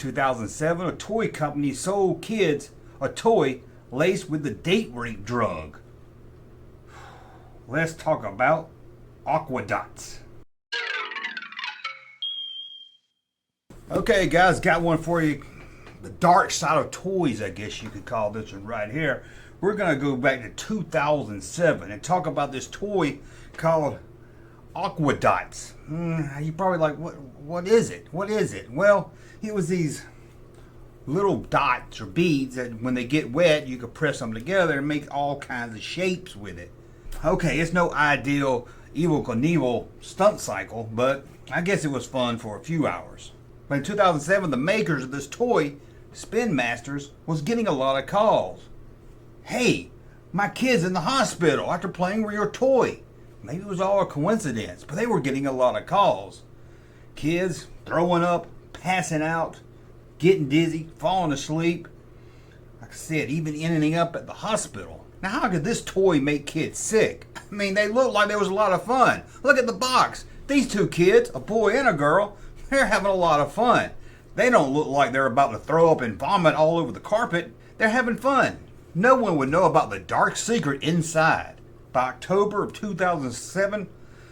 2007, a toy company sold kids a toy laced with the date rape drug. Let's talk about aqua dots. Okay guys, got one for you. The dark side of toys, I guess you could call this one right here. We're going to go back to 2007 and talk about this toy called aqua dots. You're probably like, what is it? What is it? Well, it was these little dots or beads that when they get wet, you could press them together and make all kinds of shapes with it. Okay, it's no ideal Evel Knievel stunt cycle, but I guess it was fun for a few hours. But in 2007, the makers of this toy, Spin Masters, was getting a lot of calls. Hey, my kid's in the hospital after playing with your toy. Maybe it was all a coincidence, but they were getting a lot of calls. Kids throwing up, passing out, getting dizzy, falling asleep. Like I said, even ending up at the hospital. Now, how could this toy make kids sick? I mean, they looked like there was a lot of fun. Look at the box. These two kids, a boy and a girl, they're having a lot of fun. They don't look like they're about to throw up and vomit all over the carpet. They're having fun. No one would know about the dark secret inside. By October of 2007,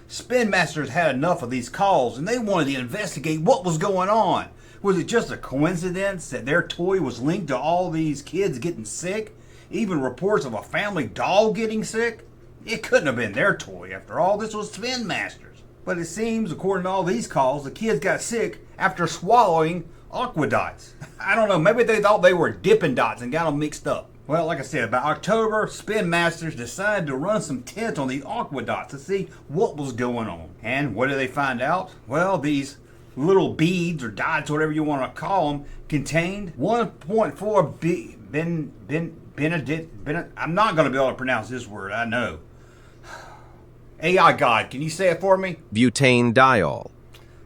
Spin Masters had enough of these calls and they wanted to investigate what was going on. Was it just a coincidence that their toy was linked to all these kids getting sick? Even reports of a family doll getting sick? It couldn't have been their toy. After all, this was Spin Masters. But it seems, according to all these calls, the kids got sick after swallowing aqua dots. I don't know, maybe they thought they were Dippin' Dots and got them mixed up. Well, like I said, by October, Spin Masters decided to run some tests on the aqua dots to see what was going on. And what did they find out? Well, these little beads or dots, whatever you want to call them, contained 1.4 I'm not going to be able to pronounce this word, I know. AI God, can you say it for me? Butanediol.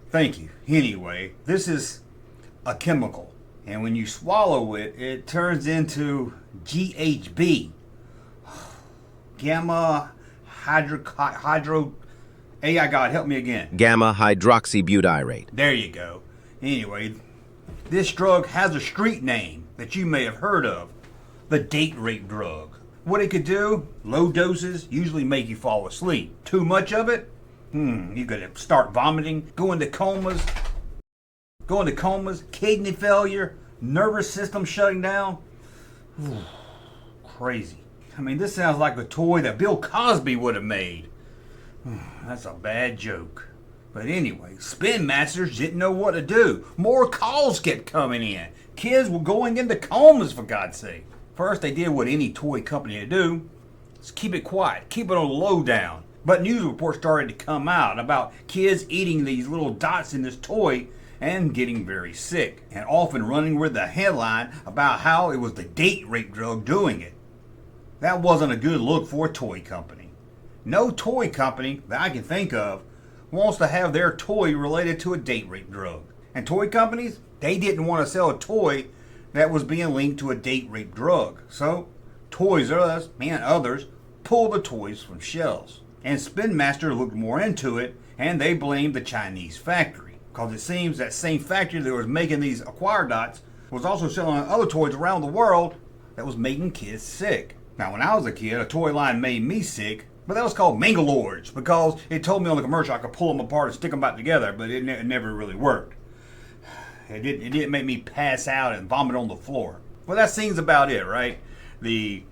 Thank you. Anyway, this is a chemical. And when you swallow it, it turns into GHB. Gamma hydro... AI God, help me again. Gamma hydroxybutyrate. There you go. Anyway, this drug has a street name that you may have heard of. The date rape drug. What it could do, low doses usually make you fall asleep. Too much of it, you could start vomiting, go into comas, kidney failure, nervous system shutting down. Crazy. I mean, this sounds like a toy that Bill Cosby would have made. That's a bad joke. But anyway, Spin Masters didn't know what to do. More calls kept coming in. Kids were going into comas, for God's sake. First, they did what any toy company would do. Just keep it quiet. Keep it on the low down. But news reports started to come out about kids eating these little dots in this toy and getting very sick. And often running with the headline about how it was the date rape drug doing it. That wasn't a good look for a toy company. No toy company that I can think of wants to have their toy related to a date rape drug. And toy companies, they didn't want to sell a toy that was being linked to a date rape drug. So, Toys R Us and others pulled the toys from shelves. And Spin Master looked more into it, and they blamed the Chinese factory. Because it seems that same factory that was making these aqua dots was also selling other toys around the world that was making kids sick. Now, when I was a kid, a toy line made me sick, but that was called Mangalords, because it told me on the commercial I could pull them apart and stick them back together, but it never really worked. It didn't make me pass out and vomit on the floor. Well, that seems about it, right? The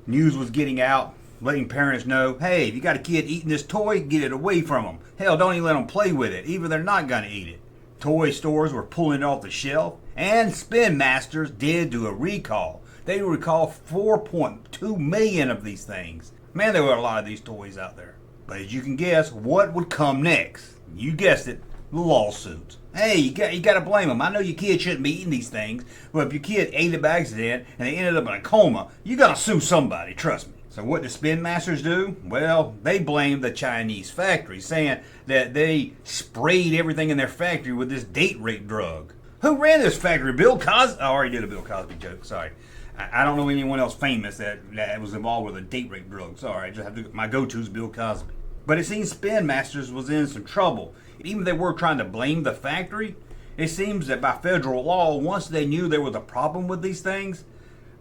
news was getting out, letting parents know, hey, if you got a kid eating this toy, get it away from them. Hell, don't even let them play with it, even if they're not going to eat it. Toy stores were pulling it off the shelf, and Spin Masters did do a recall. They recalled 4.2 million of these things. Man, there were a lot of these toys out there. But as you can guess, what would come next? You guessed it, the lawsuits. Hey, you got to blame them. I know your kid shouldn't be eating these things, but if your kid ate it by accident and they ended up in a coma, you got to sue somebody, trust me. So what did Spin Masters do? Well, they blamed the Chinese factory, saying that they sprayed everything in their factory with this date rape drug. Who ran this factory? Bill Cosby? I already did a Bill Cosby joke, sorry. I don't know anyone else famous that was involved with a date rape drug. Sorry, I just have to, my go-to is Bill Cosby. But it seems Spin Masters was in some trouble. Even if they were trying to blame the factory, It seems that by federal law, once they knew there was a problem with these things,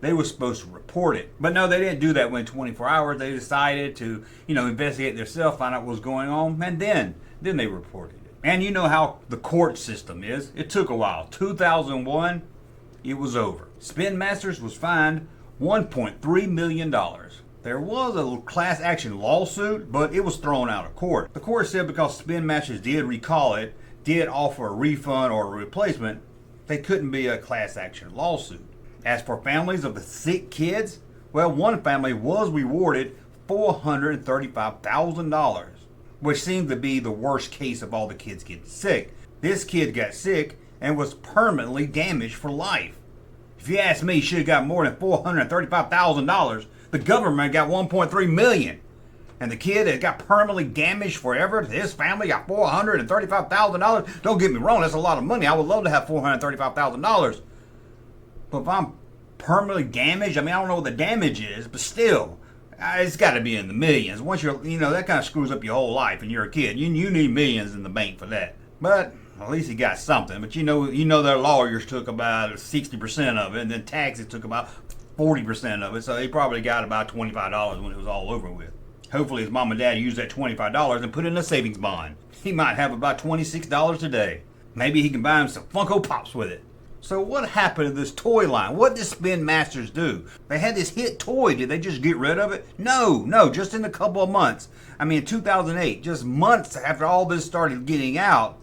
they were supposed to report it. But no, they didn't do that within 24 hours. They decided to, investigate themselves, find out what was going on, and then they reported it. And you know how the court system is. It took a while. 2001, it was over. Spin Masters was fined $1.3 million. There was a class action lawsuit, but it was thrown out of court. The court said because Spin Masters did recall it, did offer a refund or a replacement, they couldn't be a class action lawsuit. As for families of the sick kids, well, one family was rewarded $435,000, which seemed to be the worst case of all the kids getting sick. This kid got sick and was permanently damaged for life. If you ask me, he should have got more than $435,000. The government got $1.3 million. And the kid that got permanently damaged forever, his family got $435,000. Don't get me wrong, that's a lot of money. I would love to have $435,000. But if I'm permanently damaged, I don't know what the damage is, but still, it's got to be in the millions. Once you're, that kind of screws up your whole life and you're a kid. You need millions in the bank for that. But at least he got something. But their lawyers took about 60% of it, and then taxes took about 40% of it. So he probably got about $25 when it was all over with. Hopefully his mom and dad used that $25 and put it in a savings bond. He might have about $26 today. Maybe he can buy him some Funko Pops with it. So what happened to this toy line? What did Spin Masters do? They had this hit toy. Did they just get rid of it? No, just in a couple of months. In 2008, just months after all this started getting out,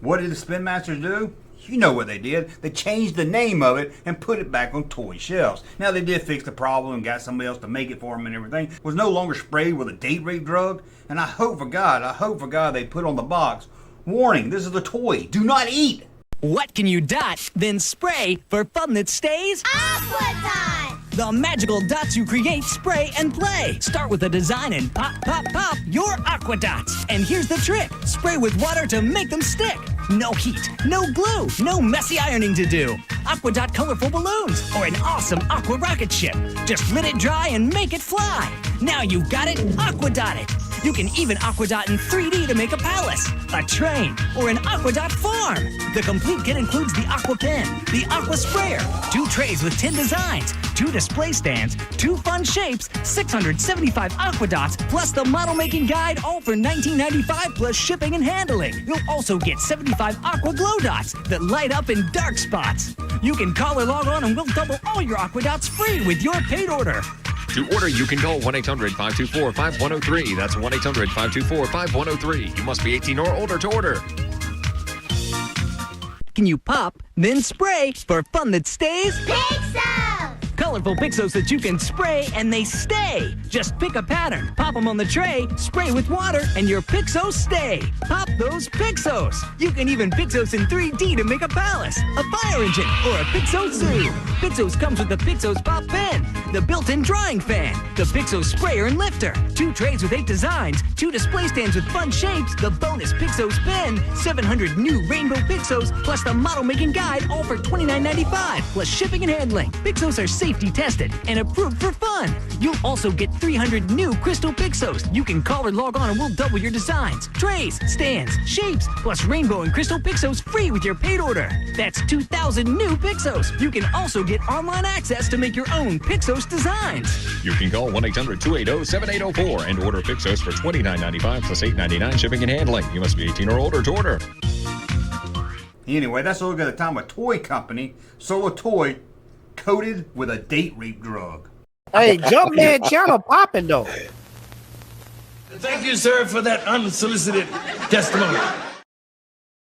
what did the Spin Masters do? You know what they did. They changed the name of it and put it back on toy shelves. Now they did fix the problem and got somebody else to make it for them and everything. It was no longer sprayed with a date rape drug. And I hope for God they put on the box, warning, this is a toy. Do not eat. What can you dot, then spray for fun that stays? Aqua Dot! The magical dots you create, spray, and play. Start with a design and pop, pop, pop your Aqua Dots. And here's the trick. Spray with water to make them stick. No heat, no glue, no messy ironing to do. Aqua Dot colorful balloons or an awesome aqua rocket ship. Just let it dry and make it fly. Now you've got it, Aqua Dot it. You can even Aqua Dot in 3D to make a palace, a train, or an Aqua Dot farm. The complete kit includes the Aqua Pen, the Aqua Sprayer, 2 trays with 10 designs, 2 display stands, 2 fun shapes, 675 Aqua Dots, plus the model making guide, all for $19.95 plus shipping and handling. You'll also get 75 Aqua Glow Dots that light up in dark spots. You can call or log on and we'll double all your Aqua Dots free with your paid order. To order, you can call 1-800-524-5103. That's 1-800-524-5103. You must be 18 or older to order. Can you pop, then spray for fun that stays? Pixels! Colorful Pixos that you can spray and they stay. Just pick a pattern, pop them on the tray, spray with water, and your Pixos stay. Pop those Pixos. You can even Pixos in 3D to make a palace, a fire engine, or a Pixos zoo. Pixos comes with the Pixos Pop Pen, the built-in drying fan, the Pixos sprayer and lifter, 2 trays with 8 designs, 2 display stands with fun shapes, the bonus Pixos pen, 700 new rainbow Pixos, plus the model making guide, all for $29.95, plus shipping and handling. Pixos are safety tested and approved for fun. You'll also get 300 new crystal Pixos. You can call or log on and we'll double your designs, trays, stands, shapes, plus rainbow and crystal Pixos free with your paid order. That's 2,000 new Pixos. You can also get online access to make your own Pixos designs. You can call 1-800-280-7804 and order Pixos for $29.95 plus $8.99 shipping and handling. You must be 18 or older to order. Anyway, that's a look at the time a toy company sold a toy coated with a date rape drug. Hey, Junkman channel popping though. Thank you, sir, for that unsolicited testimony.